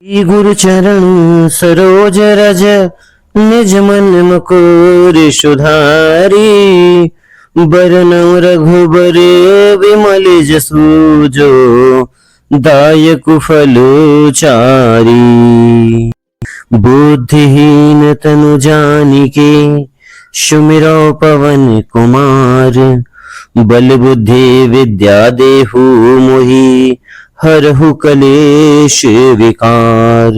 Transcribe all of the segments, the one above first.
श्री गुरु चरण सरोज रज निज मन मुकुर सुधारी बरनउँ रघुबर विमल जसु जो दायक फल चारी। बुद्धिहीन तनु जानिके सुमिरौ पवन कुमार बल बुद्धि विद्या देहु मोहि हरहु कलेश विकार।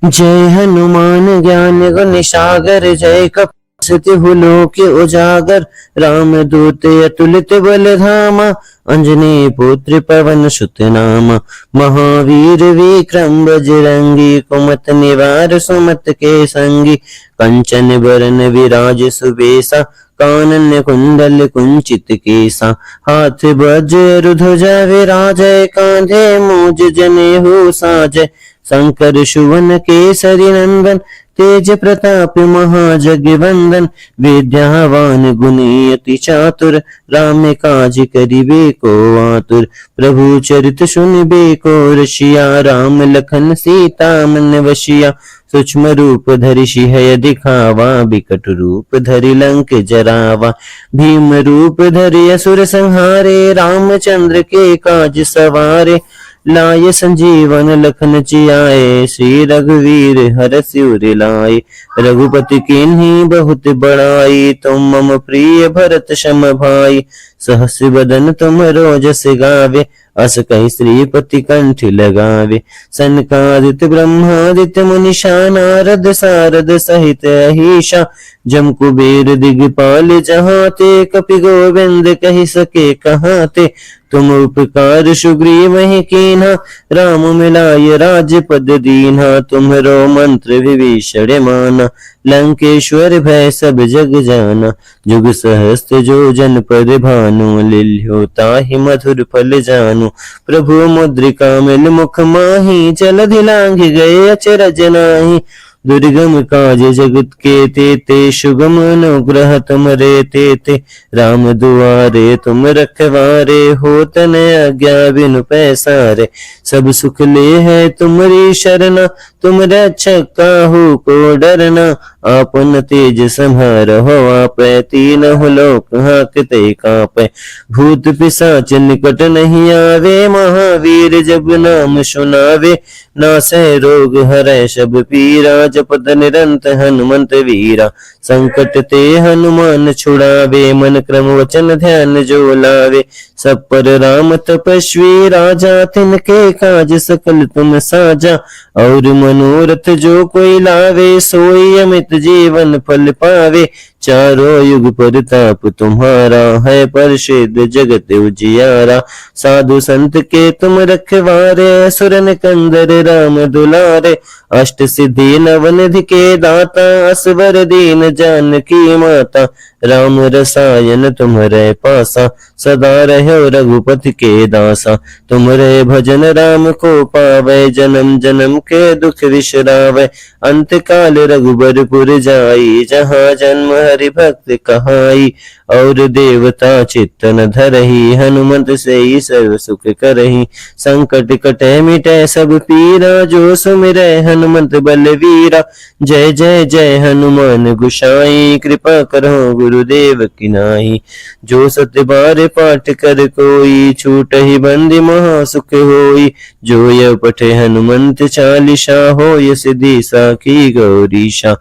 जय हनुमान ज्ञान गुण सागर जय कपि लोक उजागर राम दूत अतुलित बल धामा अंजनी पुत्र पवन सुत नामा। महावीर विक्रम बजरंगी कुमत निवार सुमत के संगी कंचन बरन विराज सुबेसा कानन कुंडल कुंचित केसा। हाथ वज्र ध्वजा विराजय कांधे मूज जनेऊ साजय शंकर सुवन केसरी नंदन तेज प्रताप महाजगवंदन। विद्यावान गुणी अति चातुर राम काज करिबे को आतुर। प्रभु चरित सुनिबे को रसिया राम लखन सीता मन वसिया। सूक्ष्म रूप धरि सिंह दिखावा बिकट रूप धरि लंक जरावा। भीम रूप धरि असुर संहारे रामचंद्र के काज सवारे। लाय संजीवन लखन जियाए श्री रघुवीर हरष उर लाए। रघुपति कीन्ही बहुत बड़ाई तुम मम प्रिय भरत सम भाई। सहस बदन तुम रोजस गावे अस कहि श्रीपति कंठ लगावे। सनकादित ब्रह्मादित्य मुनीषा नारद सारद सहित अहिषा। जम कुबेर दिगपाल जहाँ ते कपि गोविंद कहि सके कहाँ ते। तुम उपकार सुग्रीव ही कीन्हा राम मिलाय राजपद दीन्हा। तुम्हरो मंत्र विभीषण माना लंकेश्वर भय सब जग जाना। जुग सहस्त्र जो जन पर भानु लिल्यो ताहि मधुर फल जानु। प्रभु मुद्रिका मिल मुख माही जलधि लांघ गए अचरज नाही। दुर्गम काज जगत के तेते सुगम अनुग्रह तुमरे तेते। राम दुआरे तुम रखवारे होत न आज्ञा बिनु पैसारे। सब सुख ले है तुमरी शरणा तुम रक्षक काहू को डरना। आपन तेज संहारहो आपै तीनहुँ लोक हांकते कांपै। भूत पिशाच निकट नहीं आवे महावीर जब नाम सुनावे। नासै रोग हरै सब पीरा जपत निरंत हनुमंत वीरा। संकट ते हनुमान छुड़ावे मन क्रम वचन ध्यान जो लावे। सब पर राम तपस्वी राजा तिनके काज सकल तुम साजा। और मनोरथ जो कोई लावे सोई अमित जीवन फल पावे। चारों युग परताप तुम्हारा है प्रसिद्ध जगत उजियारा। साधु संत के तुम रखवारे असुर निकंदर राम दुलारे। अष्ट सिद्धि नवनिधि के दाता असवर दीन जानकी माता। राम रसायन तुम्हरे पासा सदा रहो रघुपति के दासा। तुम्हरे भजन राम को पावे जन्म जन्म के दुख विसरावे। अंत काल रघुबरपुर जाई जहाँ जन्म हरि भक्त कहाई। और देवता चित्तन धरही हनुमंत से सर्व सुख करही। संकट कटे मिटे सब पीरा जो सुमिरै हनुमंत बलवीरा। जय जय जय हनुमान गोसाई कृपा करो गुरुदेव की नाई। जो सत्य बार पाठ कर कोई छूटहि बंदी महा सुख होई। जो यह पठे हनुमंत चालीसा होय सिद्धि साखी गौरीशा।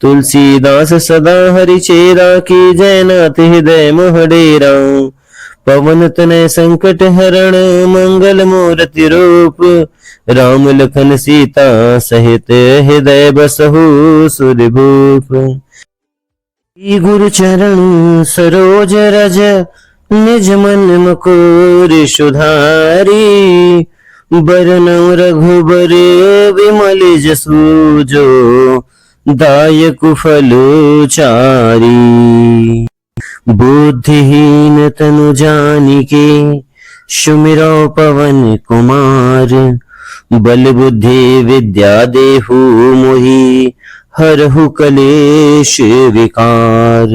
तुलसीदास सदा हरि चेरा की जयनाथ हृदय मोह डेरा। पवन तनय संकट हरण मंगल मूर्ति रूप। राम लखन सीता सहित हृदय बसहु सुरभूप। श्री गुरु चरण सरोज रज निज मन मुकुर सुधारी बरनउँ रघुबर विमल जसु जो दायक फल चारी। बुद्धिहीन तनु जानिके सुमिरौ पवन कुमार बल बुद्धि विद्या देहु मोहि हरहु कलेश विकार।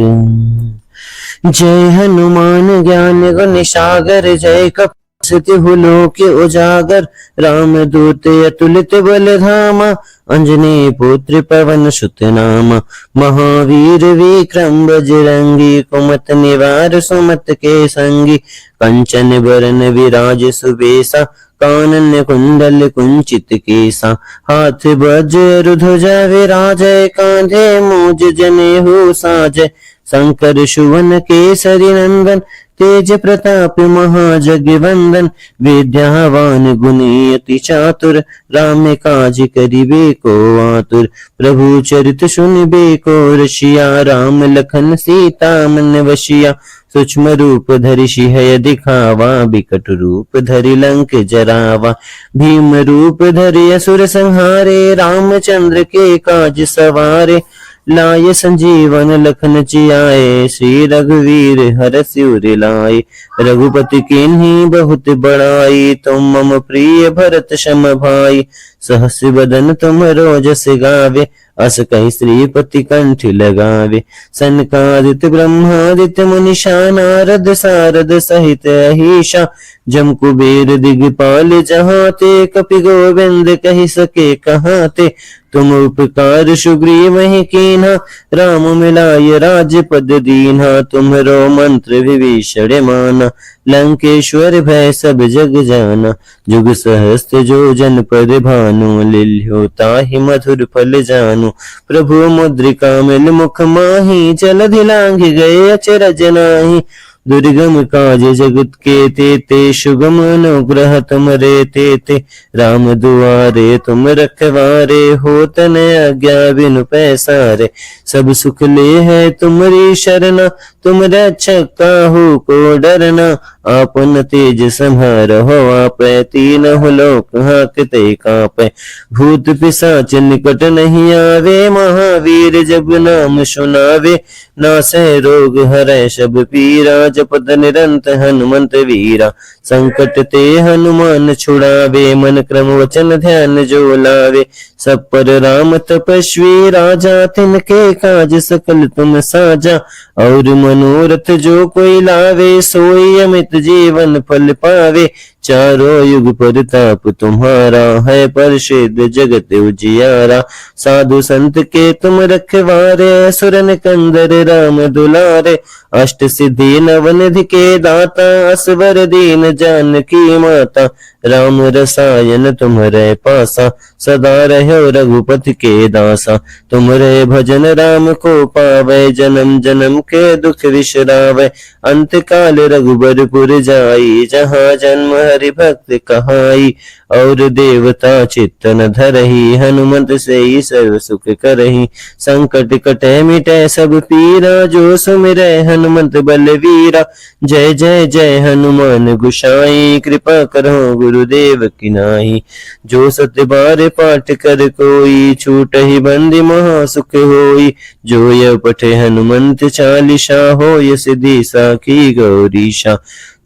जय हनुमान ज्ञान गुण सागर जय कपि हो लोक उजागर, राम दूत अतुलित बल धामा, अंजनी पुत्र पवन सुत नामा, महावीर विक्रम बजरंगी, कुमत निवार सुमत के संगी, कंचन बरन विराज सुबेसा, कानन कुंडल कुंचित केसा, हाथ वज्र ध्वजा विराजय, कांधे मूज जनेऊ साजय, शंकर सुवन केसरी नंदन, तेज प्रताप महाजगवंदन, विद्यावान गुणी अति चातुर, राम काज करिबे को आतुर, प्रभु चरित सुनिबे को रसिया, राम लखन सीता मन वशिया, सूक्ष्म रूप धरि सिंह दिखावा, बिकट रूप धरि लंक जरावा, भीम रूप धरि असुर संहारे, रामचंद्र के काज सवारे, लाय संजीवन लखन जियाए, श्री रघुवीर हर सिर लाए, रघुपति कीन्ही बहुत बड़ाई, तुम मम प्रिय भरत सम भाई, सहस बदन तुम रोजस गावे, अस कहि श्रीपति कंठ लगावे, सनकादित्य ब्रह्मादित्य मुनीषा, नारद सारद सहित अहिषा, जम कुबेर दिगपाल जहाँ ते, कपि गोविंद कहि सके कहाँ ते, तुम उपकार सुग्रीव ही कीन्हा, राम मिलाय राजपद दीन्हा, तुम्हरो मंत्र विभीषण माना, लंकेश्वर भय सब जग जाना, जुग सहस्त्र जो जन पर भानु, लिल्यो ताहि मधुर फल जानु, प्रभु मुद्रिका मिल मुख माही, जलधि लांघ गए अचरज नाही, दुर्गम काज जगत के तेते, सुगम अनुग्रह तुमरे तेते, राम दुआरे तुम रखवारे, होत न आज्ञा बिनु पैसारे, सब सुख ले है तुमरी शरणा, तुम रक्षक काहू को डरना, आपन तेज संहारहो आपै, तीनहुँ लोक हांकते कांपै, भूत पिशाच निकट नहीं आवे, महावीर जब नाम सुनावे, नासै रोग हरै सब पीरा, जपत निरंत हनुमंत वीरा, संकट ते हनुमान छुड़ावे, मन क्रम वचन ध्यान जो लावे, सब पर राम तपस्वी राजा, तिनके काज सकल तुम साजा, और मनोरथ जो कोई लावे, सोई अमित जीवन फल पावे, चारों युग परताप तुम्हारा, है प्रसिद्ध जगत उजियारा, साधु संत के तुम रखवारे, असुर निकंदर राम दुलारे, अष्ट सिद्धि नवनिधि के दाता, असवर दीन जानकी माता, राम रसायन तुम्हरे पासा, सदा रहो रघुपति के दासा, तुम्हरे भजन राम को पावे, जन्म जन्म के दुख विसरावे, अंत काल रघुबरपुर जाई, जहाँ जन्म हरि भक्त कहाई, और देवता चित्तन धरही, हनुमंत से ही सर्व सुख करही, संकट कटे मिटे सब पीरा, जो सुमिरै हनुमंत बलवीरा, जय जय जय हनुमान गोसाई, कृपा करो गुरुदेव की नाई, जो सत्य बार पाठ कर कोई, छूटहि बंदी महा सुख होई, जो यह पठे हनुमंत चालीसा, होय सिद्धि साखी गौरीशा,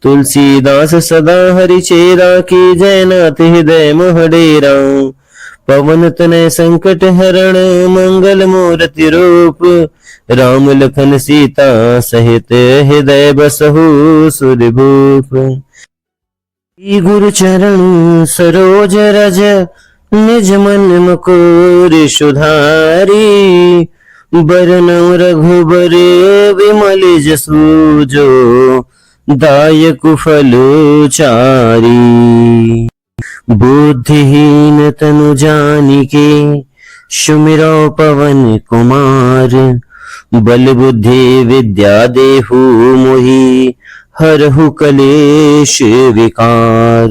तुलसीदास सदा हरि चेरा, की जयनाथ हृदय मोह डेरा, पवन तनय संकट हरण, मंगल मूर्ति रूप, राम लखन सीता सहित हृदय बसहु सुरभूप, गुरु चरण सरोज रज, निज मन मुकुर सुधारी, बरनउँ रघुबर विमल जसु जो, दायक फल चारी, बुद्धिहीन तनु जानिके, सुमिरौ पवन कुमार, बल बुद्धि विद्या देहु मोहि, हरहु कलेश विकार,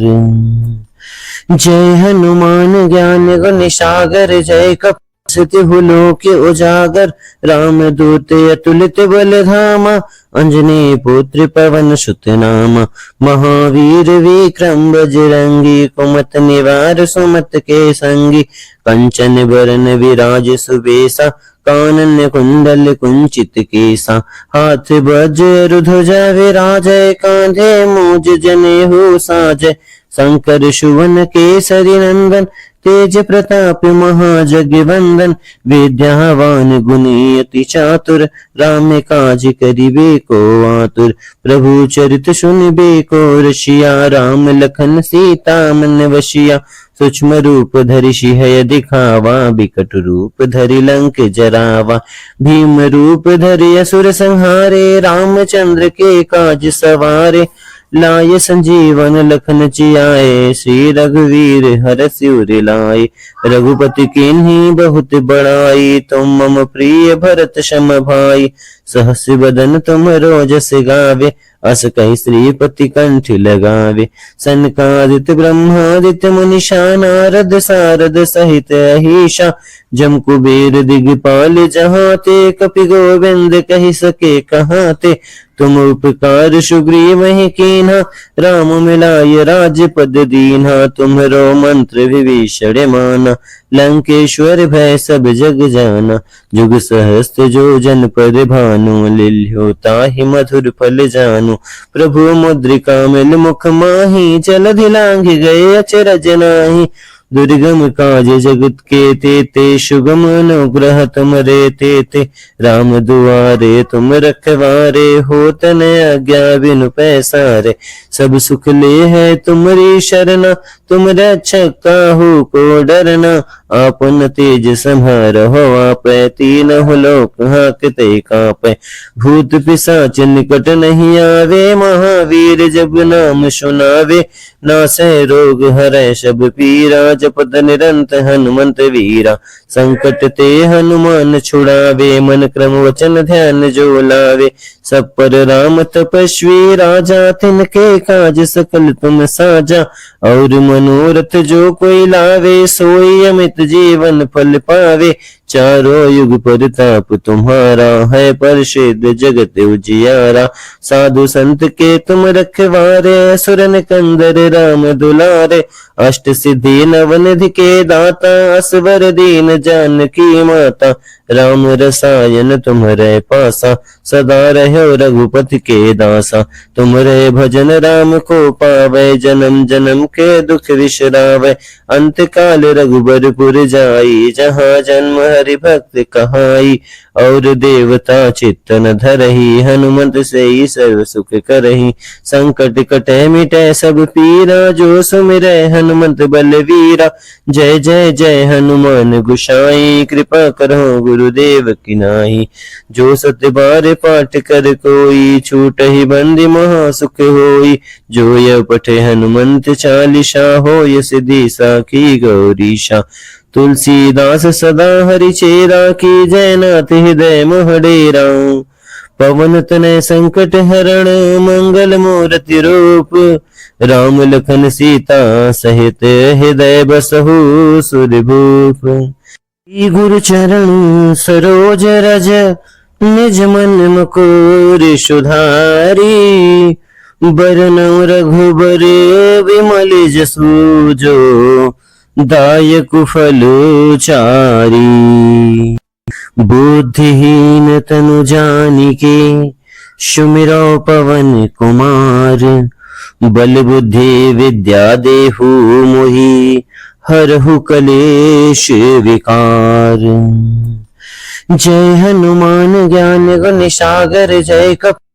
जय हनुमान ज्ञान गुण सागर, जय कपि हो लोक उजागर, राम दूत अतुलित बल धामा, अंजनी पुत्र पवन सुत नामा, महावीर विक्रम बजरंगी, कुमत निवार सुमत के संगी, कंचन बरन विराज सुबेसा, कानन कुंडल कुंचित केसा, हाथ वज्र ध्वजा विराजय, कांधे मूज जनेऊ साजय, शंकर सुवन केसरी नंदन, तेज प्रताप महाजगवंदन, विद्यावान गुणी अति चातुर, राम काज करिबे को आतुर। प्रभु चरित सुनिबे को रसिया, राम लखन सीता मन वसिया। सूक्ष्म रूप धरि सिंह दिखावा, बिकट रूप धरि लंक जरावा। भीम रूप धरि असुर संहारे, रामचंद्र के काज सवारे। लाय संजीवन लखन जियाए, श्री रघुवीर हरषि उर लाए। रघुपति कीन्ही बहुत बड़ाई, तुम मम प्रिय भरत सम भाई। सहस बदन तुम रोजस गावे, अस कहि श्रीपति कंठ लगावे। सनकादित्य ब्रह्मादित्य मुनीषा, नारद सारद सहित अहिषा। जम कुबेर दिगपाल जहाँ ते, कपि गोविंद कहि सके कहाँ ते। तुम उपकार सुग्रीव ही कीन्हा, राम मिलाय राजपद दीन्हा। तुम्हरो मंत्र विभीषण माना, लंकेश्वर भय सब जग जाना। जुग सहस्त्र जो जन पर भानु, लिल्यो ताहि मधुर फल जानु। प्रभु मुद्रिका मिल मुख माही, जलधि लांघि गए अचरज नाहि। दुर्गम काज जगत के तेते, सुगम अनुग्रह तुमरे तेते। राम दुआरे तुम रखवारे, होत न आज्ञा बिनु पैसारे। सब सुख ले है तुमरी शरणा, तुम रक्षक काहू को डरना। आपन तेज संहारहो, आपै तीनहुँ लोक हांकते कांपै। भूत पिशाच निकट नहीं आवे, महावीर जब नाम सुनावे। नासै रोग हरै सब पीरा, जपत निरंत हनुमंत वीरा। संकट ते हनुमान छुड़ावे, मन क्रम वचन ध्यान जो लावे। सब पर राम तपस्वी राजा, तिनके काज सकल तुम साजा। और मनोरथ जो कोई लावे, सोई अमित जीवन फल पावे। चारों युग परताप तुम्हारा, है प्रसिद्ध जगत उजियारा। साधु संत के तुम रखवारे, असुर निकंदर राम दुलारे। अष्ट सिद्धि नवनिधि के दाता, असवर दीन जानकी माता। राम रसायन तुम्हरे पासा, सदा रहो रघुपति के दासा। तुम्हरे भजन राम को पावै, जन्म जन्म के दुख विसरावै। अंत काल रघुबरपुर जाई, जहाँ जन्म हरि भक्त कहाई। और देवता चित्त न धरहि, हनुमंत से ही सर्व सुख करहि। संकट कटे मिटे सब पीरा, जो सुमिरै हनुमंत बलवीरा। जय जय जय हनुमान गोसाई, कृपा करहु गुरुदेव की नाई। जो सत्य बार पाठ कर कोई, छूटहि बंदी महा सुख होई। जो यह पठे हनुमंत चालीसा, होय सिद्धि साखी गौरीशा। तुलसीदास सदा हरि चेरा, की जयनाथ हृदय मोह डेरा। पवन तनय संकट हरण, मंगल मूर्ति रूप। राम लखन सीता सहित, हृदय बसहु सुरभूप। गुरु चरण सरोज रज, निज मन मुकुर सुधारी। बरनउँ रघुबर विमल जसु, जो दायक फल चारी। बुद्धिहीन तनु जानिके, सुमिरौ पवन कुमार। बल बुद्धि विद्या देहु मोहि, हरहु कलेश विकार। जय हनुमान ज्ञान गुण सागर, जय कपि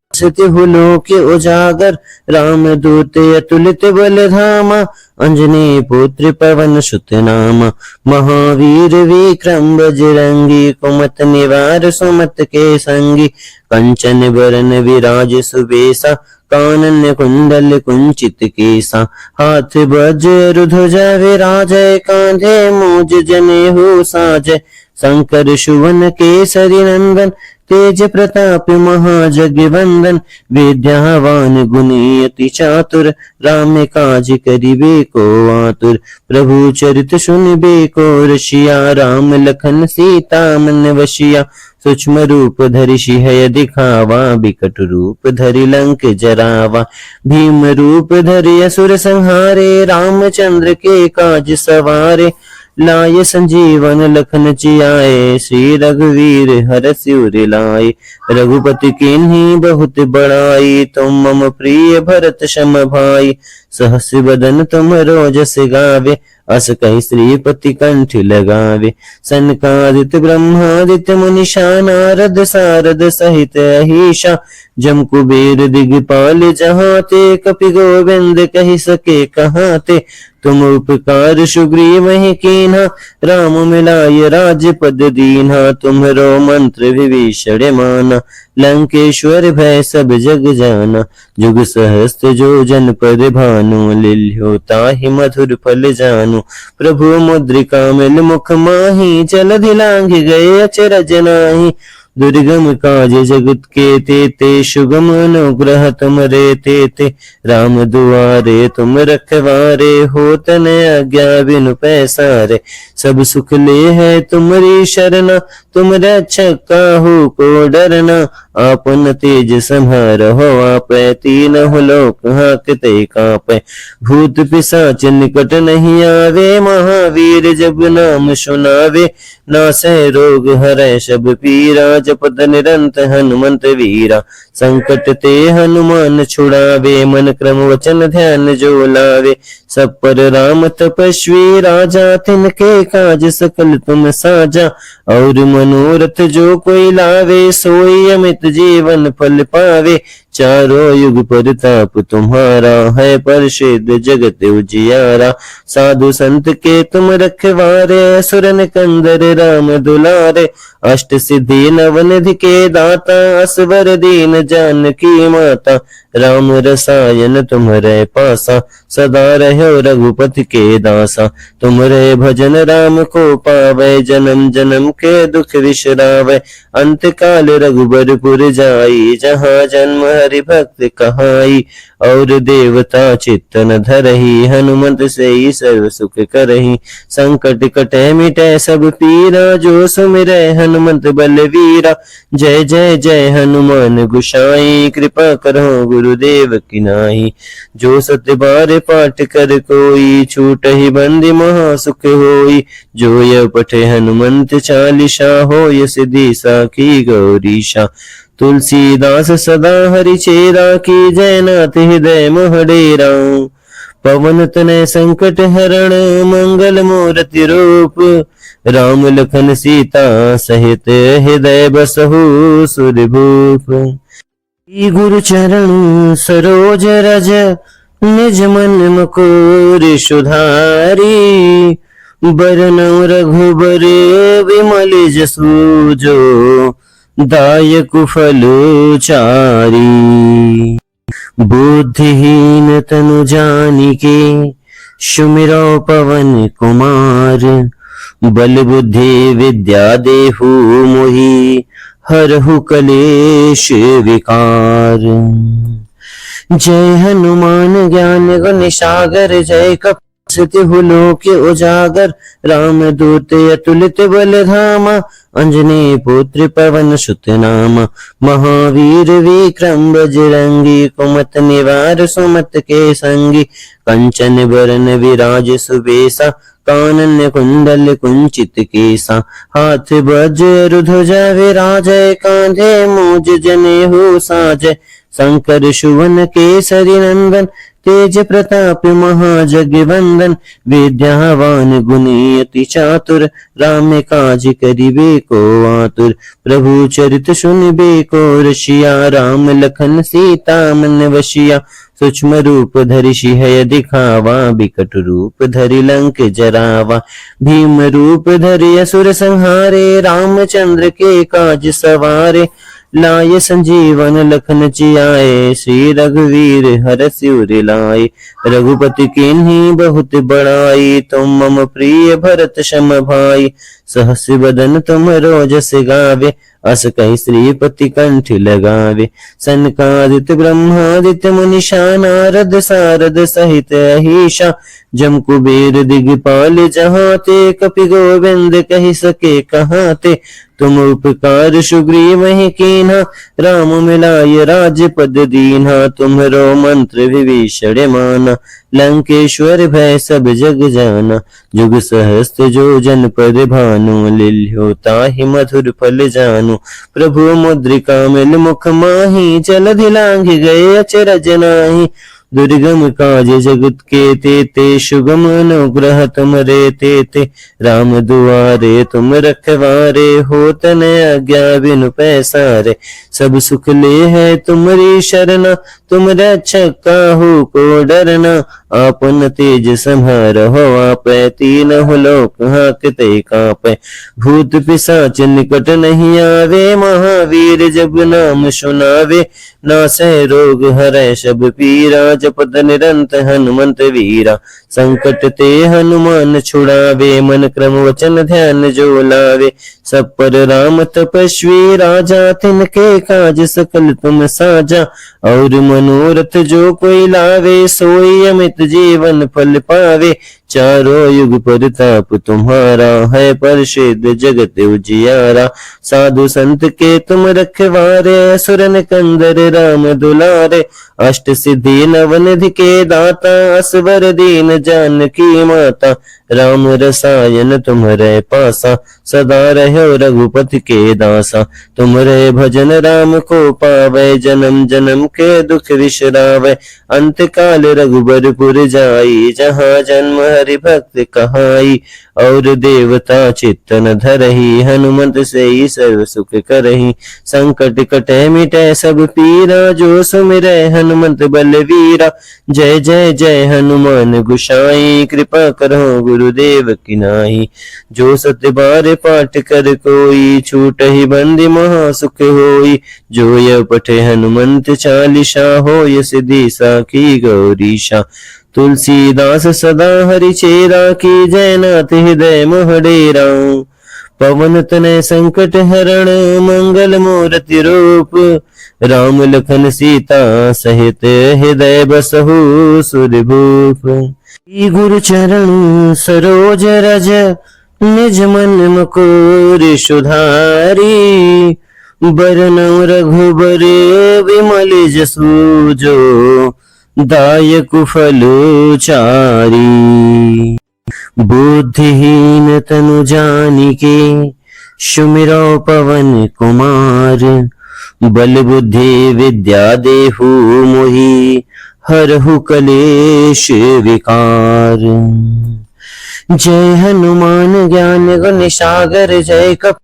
लोक उजागर। राम दूत अतुलित बल धामा, अंजनी पुत्र पवन सुत नामा। महावीर विक्रम बजरंगी, कुमत निवार सुमत के संगी। कंचन बरन विराज सुबेसा, कानन कुंडल कुंचित केसा। हाथ वज्र ध्वजा विराजय, कांधे मूज जनेऊ साजय। शंकर सुवन केसरी नंदन, तेज प्रताप महाजगवंदन। विद्यावान गुणी अति चातुर, राम काज करिबे को आतुर। प्रभु चरित सुनिबे को रसिया, राम लखन सीता मन वसिया। सूक्ष्म रूप धरि सिंह दिखावा, बिकट रूप धरि लंक जरावा। भीम रूप धरि असुर संहारे, रामचंद्र के काज सवारे। लाय संजीवन लखन जियाए, श्री रघुवीर हरषि उर लाए। रघुपति कीन्ही बहुत बड़ाई, तुम मम प्रिय भरत सम भाई। सहस बदन तुम रोजस गावे, अस कहि श्रीपति कंठ लगावे। सनकादित्य ब्रह्मादित्य मुनिषा नारद सारद सहित अहिषा जम कुबेर दिगपाल जहाँ ते कपि गोविंद कहि सके कहाँ ते। तुम उपकार सुग्रीव ही कीन्हा राम मिलाय राजपद दीन्हा। तुम्हरो मंत्र विभीषण माना लंकेश्वर भय सब जग जाना। जुग सहस्त्र जो जन पर भानु लिल्यो ताहि मधुर फल जानु। प्रभु मुद्रिका मिल मुख माही जलधि लांघ गए अचरज नाही। दुर्गम काज जगत के तेते सुगम अनुग्रह तुमरे तेते। राम दुआरे तुम रखवारे हो तन आज्ञा बिनु पैसारे। सब सुख ले है तुमरी शरणा तुम रक्षक काहू को डरना। आपन तेज संहारहो आपै तीनहुँ लोक हांकते कांपै। भूत पिशाच निकट नहीं आवे महावीर जब नाम सुनावे। नासै रोग हरै सब पीरा जपत निरंत हनुमंत वीरा। संकट ते हनुमान छुड़ावे मन क्रम वचन ध्यान जो लावे। सब पर राम तपस्वी राजा तिनके काज सकल तुम साजा। और मनोरथ जो कोई लावे सोई अमित जीवन फल पावे। चारों युग परताप तुम्हारा है प्रसिद्ध जगत उजियारा। साधु संत के तुम रखवारे असुर निकंदर राम दुलारे। अष्ट सिद्धि नवनिधि के दाता असवर दीन जानकी माता। राम रसायन तुम्हरे पासा सदा रहो रघुपति के दासा। तुम्हरे भजन राम को पावे जन्म जन्म के दुख विसरावे। अंत काल रघुबरपुर जाई जहाँ जन्म हरि भक्त कहाई। और देवता चित्तन धरही हनुमंत से ही सर्व सुख करही। संकट कटे मिटे सब पीरा जो सुमिरै हनुमंत बलवीरा। जय जय जय हनुमान गोसाई कृपा करो गुरुदेव की नाई। जो सत्य बार पाठ कर कोई छूटहि बंदी महा सुख होई। जो यह पठे हनुमंत चालीसा होय सिद्धि साखी गौरीशा। तुलसीदास सदा हरि चेरा की जयनाथ हृदय मोहडेरा। पवन तनय संकट हरण मंगल मूर्ति रूप। राम लखन सीता सहित हृदय बसहु सुरभूप। गुरु चरण सरोज रज निज मन मुकुर सुधारी। बरनउँ रघुबर विमल जसु जो दायक फल चारी। बुद्धिहीन तनु जानिके सुमिरौ पवन कुमार। बल बुद्धि विद्या देहु मोहि हरहु कलेश विकार। जय हनुमान ज्ञान गुण सागर जय कपि लोक उजागर। राम दूत अतुलित बल धामा अंजनी पुत्र पवन सुत नामा। महावीर विक्रम बजरंगी कुमत निवार सुमत के संगी। कंचन बरन विराज सुबेसा कानन कुंडल कुंचित केसा। हाथ वज्र ध्वजा विराजय कांधे मूज जनेऊ साजय। शंकर सुवन केसरी नंदन तेज प्रताप महाजगवंदन। विद्यावान गुणी अति चातुर राम काज करिबे को आतुर। प्रभु चरित सुनिबे को रसिया राम लखन सीता मन वसिया। सूक्ष्म रूप धरि सिंह दिखावा बिकट रूप धरि लंक जरावा। भीम रूप धरि असुर संहारे रामचंद्र के काज सवारे। लाय संजीवन लखन जियाए श्री रघुवीर हरष उर लाए। रघुपति कीन्ही बहुत बड़ाई तुम मम प्रिय भरत सम भाई। सहस बदन तुम रोजस गावे अस कहि श्रीपति कंठ लगावे। सनकादित्य ब्रह्मादित्य मुनिषा नारद सारद सहित अहिषा। जम कुबेर दिगपाल जहाँ ते कपि गोविंद कहि सके कहाँ ते। तुम उपकार सुग्रीव ही कीन्हा राम मिलाय राजपद दीन्हा। तुम्हरो मंत्र विभीषण माना लंकेश्वर भय सब जग जाना। जुग सहस्त्र जो जन पर भानु लिल्यो ताहि मधुर फल जानु। प्रभु मुद्रिका मिल मुख माही जलधि लांघ गए अचरज नाही। दुर्गम काज जगत के तेते, सुगम अनुग्रह तुमरे तेते। राम दुआरे तुम रखवारे, होत न आज्ञा बिनु पैसारे। सब सुख ले है तुम्हारी शरणा, तुम रक्षक काहू को डरना। आपन तेज संहारहो आपै, तीनहुँ लोक हाँकते कांपै। भूत पिशाच निकट नहीं आवे, महावीर जब नाम सुनावे। नासै रोग हरै सब पीरा, जपत निरंत हनुमंत वीरा। संकट ते हनुमान छुड़ावे, मन क्रम वचन ध्यान जो लावे। सब पर राम तपस्वी राजा, तिनके काज सकल तुम साजा। और मनोरथ जो कोई लावे, सोई अमित जीवन फल पावे। चारों युग प्रताप तुम्हारा, है प्रसिद्ध जगत उजियारा। साधु संत के तुम रखवारे, असुर कंदर राम दुलारे। अष्ट सिद्धि नवनिधि के दाता, असवर दीन जानकी माता। राम रसायन तुम्हारे पासा, सदा रहो रघुपति के दासा। तुम्हारे भजन राम को पावे, जन्म जन्म के दुख विश्रावे। अंत काल रघुबरपुर जाई, जहाँ जन्म हरि भक्त कहाई। और देवता चित्तन धरही, हनुमंत से ही सर्व सुख करही। संकट कटे मिटे सब पीरा, जो सुमिरै हनुमंत बलवीरा। जय जय जय हनुमान गोसाई, कृपा करो गुरुदेव की नाई। जो सत्य बार पाठ कर कोई, छूट ही बंदी महा सुख होई। जो यह पठे हनुमंत चालीसा, हो यह सिद्धि साखी गौरीशा। तुलसीदास सदा हरि चेरा, की जयनाथ हृदय मोह डेरा। पवन तनय संकट हरण, मंगल मूर्ति रूप। राम लखन सीता सहित, हृदय बसहु सुरभूप। गुरु चरण सरोज रज, निज मन मुकुर सुधारी। बरनउँ रघुबर विमल जसु, जो दायक फल चारी। बुद्धिहीन तनु जानिके, सुमिरौ पवन कुमार। बल बुद्धि विद्या देहु मोहि, हरहु कलेश विकार। जय हनुमान ज्ञान गुण सागर, जय कपि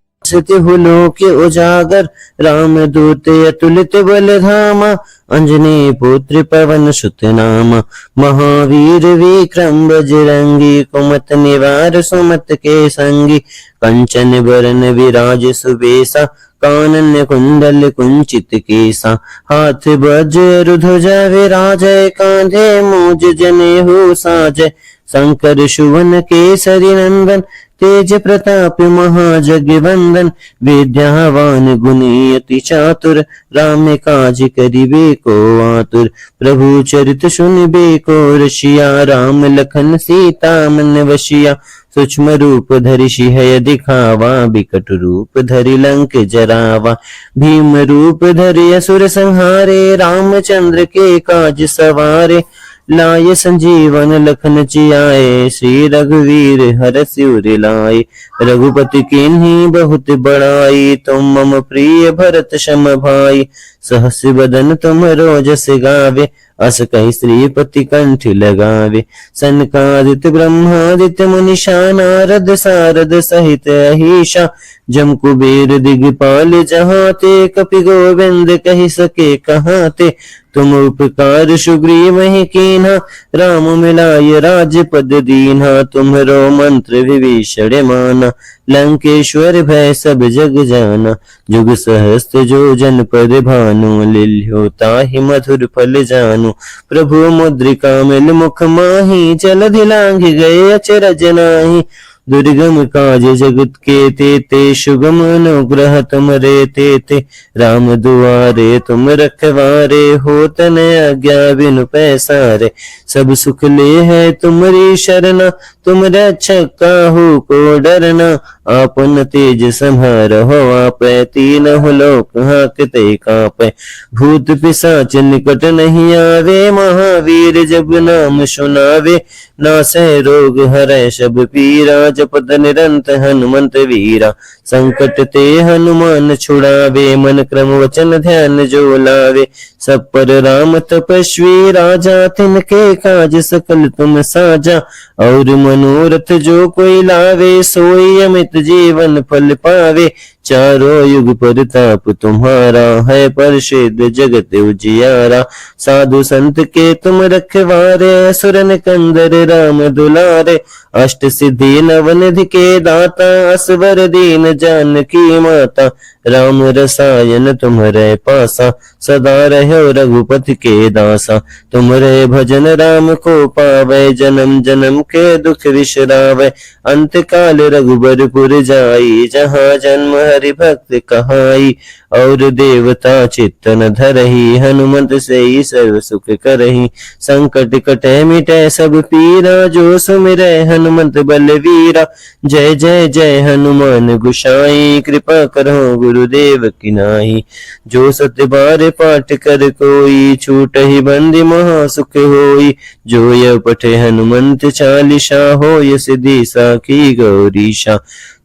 लोक उजागर। राम दूत अतुलित बल धामा, अंजनी पुत्र पवन सुत नामा। महावीर विक्रम बजरंगी, कुमत निवार सुमत के संगी। कंचन बरन विराज सुबेसा, कानन कुंडल कुंचित केसा। हाथ वज्र ध्वजा विराजय, कांधे मूज जनेऊ साजय। शंकर सुवन केसरी नंदन, तेज प्रताप महाजगवंदन। विद्यावान गुणी अति चातुर, राम काज करिबे को आतुर। प्रभु चरित सुनिबे को रसिया, राम लखन सीता मन वसिया। सूक्ष्म रूप धरि सिंह दिखावा, बिकट रूप धरि लंक जरावा। भीम रूप धरि असुर संहारे, रामचंद्र के काज सवारे। लाय संजीवन लखन जियाए, श्री रघुवीर हरष उर लाए। रघुपति कीन्ही बहुत बड़ाई, तुम मम प्रिय भरत सम भाई। सहस बदन तुम रोजस गावे, अस कहि श्रीपति कंठ लगावे। सनकादित ब्रह्मादित्य मुनीषा, नारद सारद सहित अहीशा। जम कुबेर दिगपाल जहाँ ते, कपि गोविंद कहि सके कहाँ ते। तुम उपकार सुग्रीव ही कीन्हा, राम मिलाय राजपद दीन्हा। तुम्हरो मंत्र विभीषण माना, लंकेश्वर भय सब जग जाना। जुग सहस्त्र जो जन पर भानु, लिल्यो ताहि मधुर फल जानू। प्रभु मुद्रिका मिल मुख माही, जलधि लांघ गए अचरज नाही। दुर्गम काज जगत के तेते, सुगम अनुग्रह तुमरे तेते। राम दुआरे तुम रखवारे, होत न आज्ञा बिनु पैसारे। सब सुख ले है तुम्हारी शरणा, तुम रक्षक काहू को डरना, आपन तेज संहारहो आपै, तीनों लोक हांकते कांपै। भूत पिशाच निकट नहीं आवे, महावीर जब नाम सुनावे। नासै रोग हरै सब पीरा, जपत निरंत हनुमंत वीरा। संकट ते हनुमान छुड़ावे, मन क्रम वचन ध्यान जो लावे। सब पर राम तपस्वी राजा, तिनके काज सकल तुम साजा। और मनोरथ जो कोई लावे, सोई अमित जीवन फल पावे। चारों युग प्रताप तुम्हारा, है प्रसिद्ध जगत उजियारा। साधु संत के तुम रखवारे, असुर निकंदर राम दुलारे। अष्ट सिद्धि नवनिधि के दाता, असवर दीन जानकी माता। राम रसायन तुम्हारे पासा, सदा रहो रघुपति के दासा। तुम्हारे भजन राम को पावे, जन्म जन्म के दुख विसरावे। अंत काल रघुबरपुर जाई, जहाँ जन्म हरि भक्त कहाई। और देवता चित्तन धरही, हनुमंत से ही सर्व सुख करही। संकट कटे मिटे सब पीरा, जो सुमिरै हनुमंत बलवीरा। जय जय जय हनुमान गोसाई, कृपा करो गुरुदेव की नाई। जो सत्य बार पाठ कर कोई, छूटहि बंदी महा सुख होई। जो यह पठे हनुमंत चालीसा, होय सिद्धि साखी गौरीशा।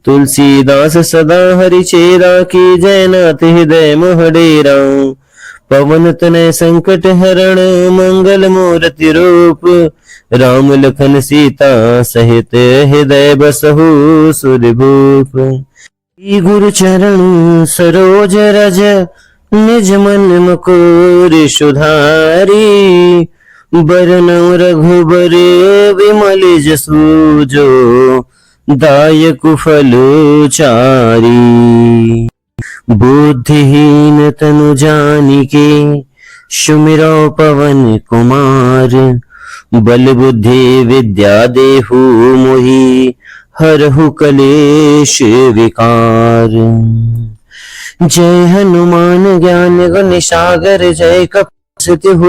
तुलसीदास सदा हरि चेरा, की जयनाथ हृदय मोह डेरा। पवन तनय संकट हरण, मंगल मूर्ति रूप। राम लखन सीता सहित, हृदय बसहु सुरभूप। गुरु चरण सरोज रज, निज मन मुकुर सुधारी। बरनउँ रघुबर विमल जसु, जो दायक फल चारी। बुद्धिहीन तनु जानिके, सुमिरौ पवन कुमार। बल बुद्धि विद्या देहु मोहि, हरहु कलेश विकार। जय हनुमान ज्ञान गुण सागर, जय कपि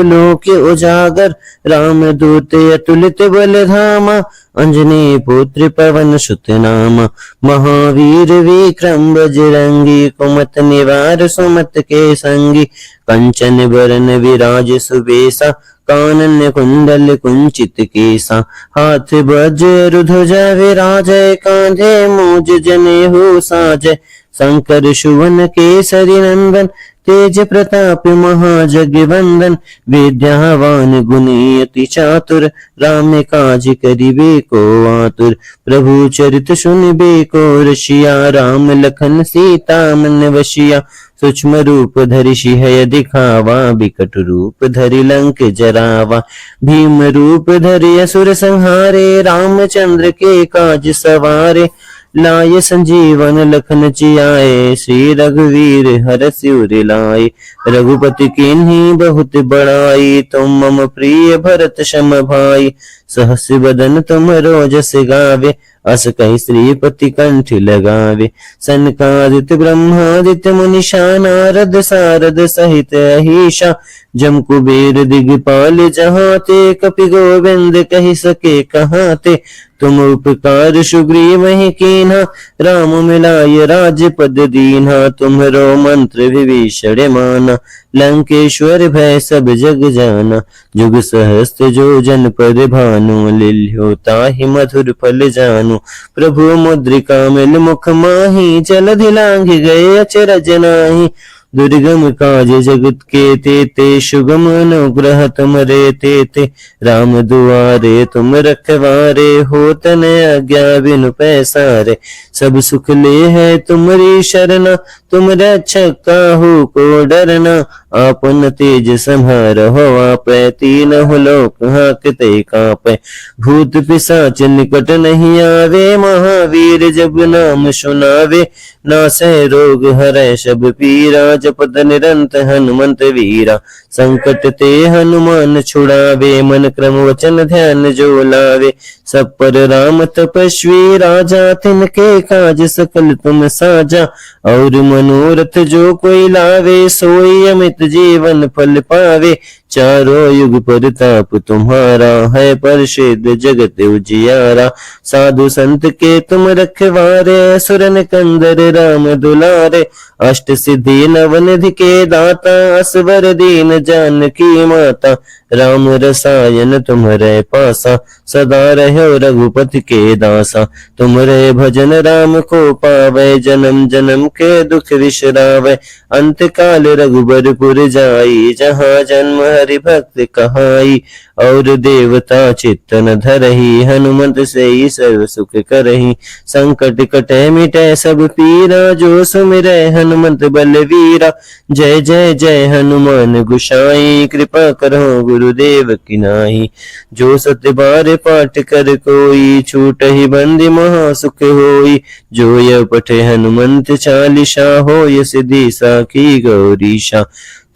लोक उजागर। राम दूत अतुलित बल धामा, अंजनी पुत्र पवन सुत नामा। महावीर विक्रम बजरंगी, कुमत निवार सुमत के संगी। कंचन बरन विराज सुबेसा, कानन कुंडल कुंचित केसा। हाथ वज्र ध्वजा विराजय, कांधे मूज जनेऊ साजय। शंकर सुवन केसरी नंदन, तेज प्रताप महाजगवंदन। विद्यावान गुणी अति चातुर, राम काज करिबे को आतुर। प्रभु चरित सुनिबे को रसिया, राम लखन सीता मन वसिया। सूक्ष्म रूप धरि सिंह दिखावा, बिकट रूप धरि लंक जरावा। भीम रूप धरि असुर संहारे, रामचंद्र के काज सवारे। लाय संजीवन लखन जियाए, श्री रघुवीर हरष उर लाए। रघुपति कीन्ही बहुत बड़ाई, तुम मम प्रिय भरत सम भाई। सहस बदन तुम रोजस गावे, अस कहि श्रीपति कंठ लगावे। सनकादित ब्रह्मादित्य मुनीषा, नारद सारद सहित अहीशा। जम कुबेर दिगपाल जहाँ ते, कपि गोविंद कहि सके कहाँ ते। तुम उपकार सुग्रीव ही कीन्हा, राम मिलाय राजपद दीन्हा। तुम्हरो मंत्र विभीषण माना, लंकेश्वर भय सब जग जाना। जुग सहस्त्र जो जन पर भानु, लिल्यो ताहि मधुर फल जानू। प्रभु मुद्रिका मिल मुख माही, जलधि लांघ गए अचरज नाहि। दुर्गम काज जगत के तेते, सुगम अनुग्रह तुमरे तेते। राम दुआरे तुम रखवारे, होत न आज्ञा बिनु पैसारे। सब सुख ले है तुमरी शरणा, तुम रक्षक काहू को डरना। आपन तेज संहारहो आपै, तीनों लोक हांकते कांपै। भूत पिशाच निकट नहीं आवे, महावीर जब नाम सुनावे। नासै रोग हरै सब पीरा, जपत निरंत हनुमंत वीरा। संकट ते हनुमान छुड़ावे, मन क्रम वचन ध्यान जो लावे। सब पर राम तपस्वी राजा, तिनके काज सकल तुम साजा। और मनोरथ जो कोई लावे, सोई अमित जीवन फल पावे। चारों युग परताप तुम्हारा, है प्रसिद्ध जगत उजियारा। साधु संत के तुम रखवारे, असुर कंदर राम दुलारे। अष्ट सिद्धि नवनिधि के दाता, असवर दीन जानकी माता। राम रसायन तुम्हारे पासा, सदा रहो रघुपति के दासा। तुम्हारे भजन राम को पावे, जन्म जन्म के दुख विसरावे। अंत काल रघुबरपुर जाई, जहाँ जन्म हरि भक्त कहाई। और देवता चित्तन धरही, हनुमंत से ही सर्व सुख करही। संकट कटे मिटे सब पीरा, जो सुमिरै हनुमंत बलवीरा। जय जय जय हनुमान गोसाई, कृपा करो गुरुदेव की नाई। जो सत्य बार पाठ कर कोई, छूट ही बंदी महा सुख होई। जो यह पठे हनुमंत चालीसा, हो यह सिद्धि साखी गौरीशा।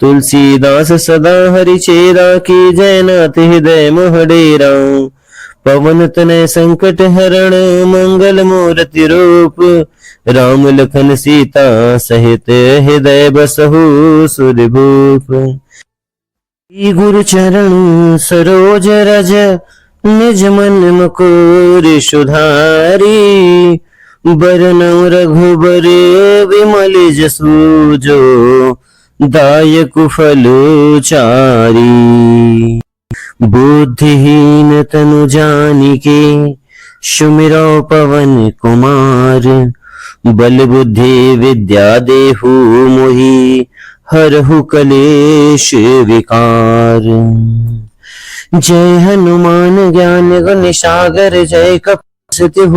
तुलसीदास सदा हरि चेरा, की जयनाथ हृदय मोह डेरा। पवन तनय संकट हरण, मंगल मूर्ति रूप। राम लखन सीता सहित, हृदय बसहु सुरभूप। गुरु चरण सरोज रज, निज मन मुकुर सुधारी। बरनउँ रघुबर विमल जसु, जो दायक फल चारी। बुद्धिहीन तनु जानिके, सुमिरौ पवन कुमार। बल बुद्धि विद्या देहु मोहि, हरहु कलेश विकार। जय हनुमान ज्ञान गुण सागर, जय कपि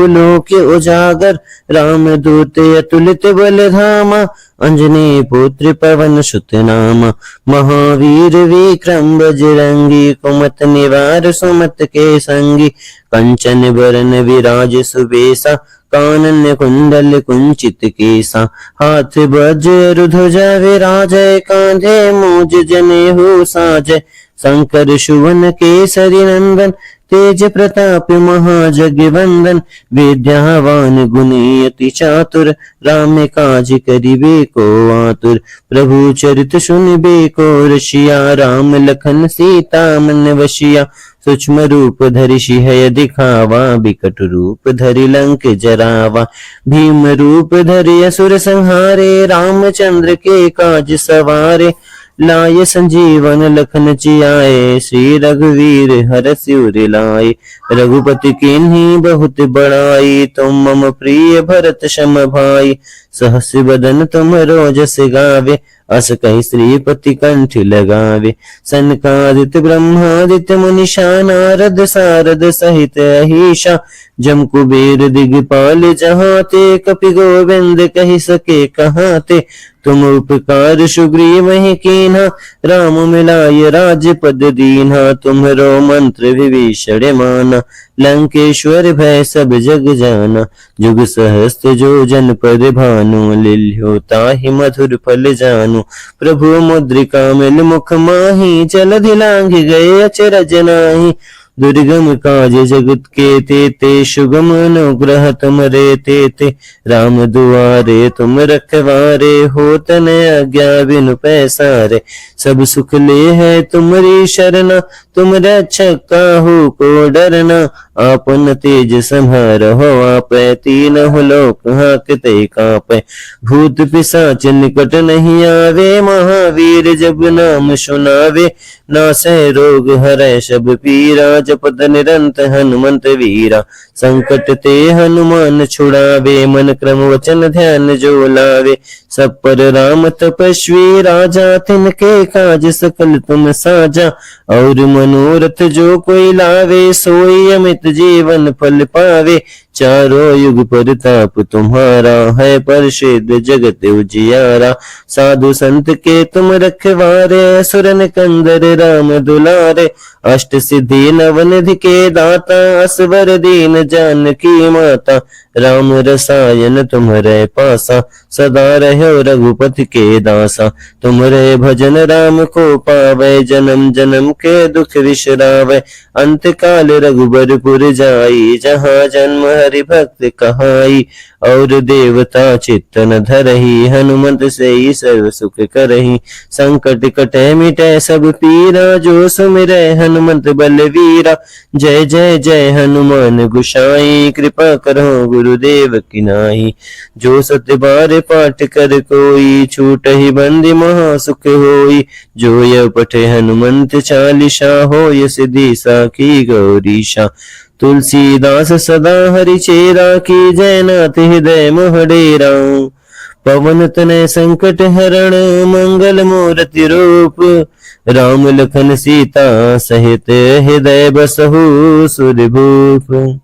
लोक उजागर। राम दूत अतुलित बल धामा, अंजनी पुत्र पवन सुत नामा। महावीर विक्रम बजरंगी, कुमत निवार सुमत के संगी। कंचन बरन विराज सुबेसा, कानन कुंडल कुंचित केसा। हाथ वज्र ध्वजा विराजय, कांधे मूज जनेऊ साजय। शंकर सुवन केसरी नंदन, तेज प्रताप महाजगवंदन। विद्यावान गुणी अति चातुर, राम काज करिबे को आतुर। प्रभु चरित सुनिबे को रसिया, राम लखन सीता मन वसिया। सूक्ष्म रूप धरि सिंह दिखावा, बिकट रूप धरि लंक जरावा। भीम रूप धरि असुर संहारे, रामचंद्र के काज सवारे। लाय संजीवन लखन जियाए, श्री रघुवीर हरषि उर लाए। रघुपति कीन्ही बहुत बड़ाई, तुम मम प्रिय भरत सम भाई। सहस बदन तुम रोजस गावे, अस कहि श्रीपति कंठ लगावे। सनकादित ब्रह्मादित्य मुनीषा, नारद सारद सहित अहीशा। जम कुबेर दिगपाल जहाते, कपि गोविंद कहि सके कहाते। तुम उपकार सुग्रीव ही कीन्हा, राम मिलाय राजपद दीन्हा। तुम्हरो मंत्र विभीषण माना, लंकेश्वर भय सब जग जाना। जुग सहस्त्र जो जन पर भानु, लिल्यो ताहि मधुर फल जानु। प्रभु मुद्रिका मिल मुख माही, जलधि लांघ गए अचरज नाहि। दुर्गम काज जगत के तेते, सुगम अनुग्रह तुमरे तेते। राम दुआरे तुम रखवारे, होत न आज्ञा बिनु पैसारे। सब सुख ले है तुमरी शरणा, तुम रक्षक काहू को डरना। आपन तेज संहारहो आपै, तीनों लोक हांकते कांपै। भूत पिशाच निकट नहीं आवे, महावीर जब नाम सुनावे। नासै रोग हरै सब पीरा, जपत निरंत हनुमंत वीरा। संकट ते हनुमान छुड़ावे, मन क्रम वचन ध्यान जो लावे। सब पर राम तपस्वी राजा, तिनके काज सकल तुम साजा। और मनोरथ जो कोई लावे, सोई अमित जीवन फल पावे। चारों युग परताप तुम्हारा, है प्रसिद्ध जगत उजियारा। साधु संत के तुम रखवारे, सुरन कंदर राम दुलारे। अष्ट सिद्धि नवनिधि के दाता, असवर दीन जानकी माता। राम रसायन तुम्हारे पासा, सदा रहो रघुपति के दासा। तुम्हारे भजन राम को पावे, जन्म जन्म के दुख विश्रावे। अंत काल रघुबरपुर जाई, जहाँ जन्म हरि भक्त कहाई। और देवता चित्तन धरही, हनुमंत से ही सर्व सुख करही। संकट कटे मिटे सब पीरा, जो सुमिरै हनुमंत बलवीरा। जय जय जय हनुमान गोसाई, कृपा करो गुरुदेव की नाई। जो सत्य बार पाठ कर कोई, छूट ही बंदी महा सुख होई। जो यह पठे हनुमंत चालीसा, हो यह सिद्धि साखी गौरीशा। तुलसीदास सदा हरि चेरा, की जयनाथ हृदय मोह डेरा। पवन तनय संकट हरण, मंगल मूर्ति रूप। राम लखन सीता सहित, हृदय बसहु सुरभूप।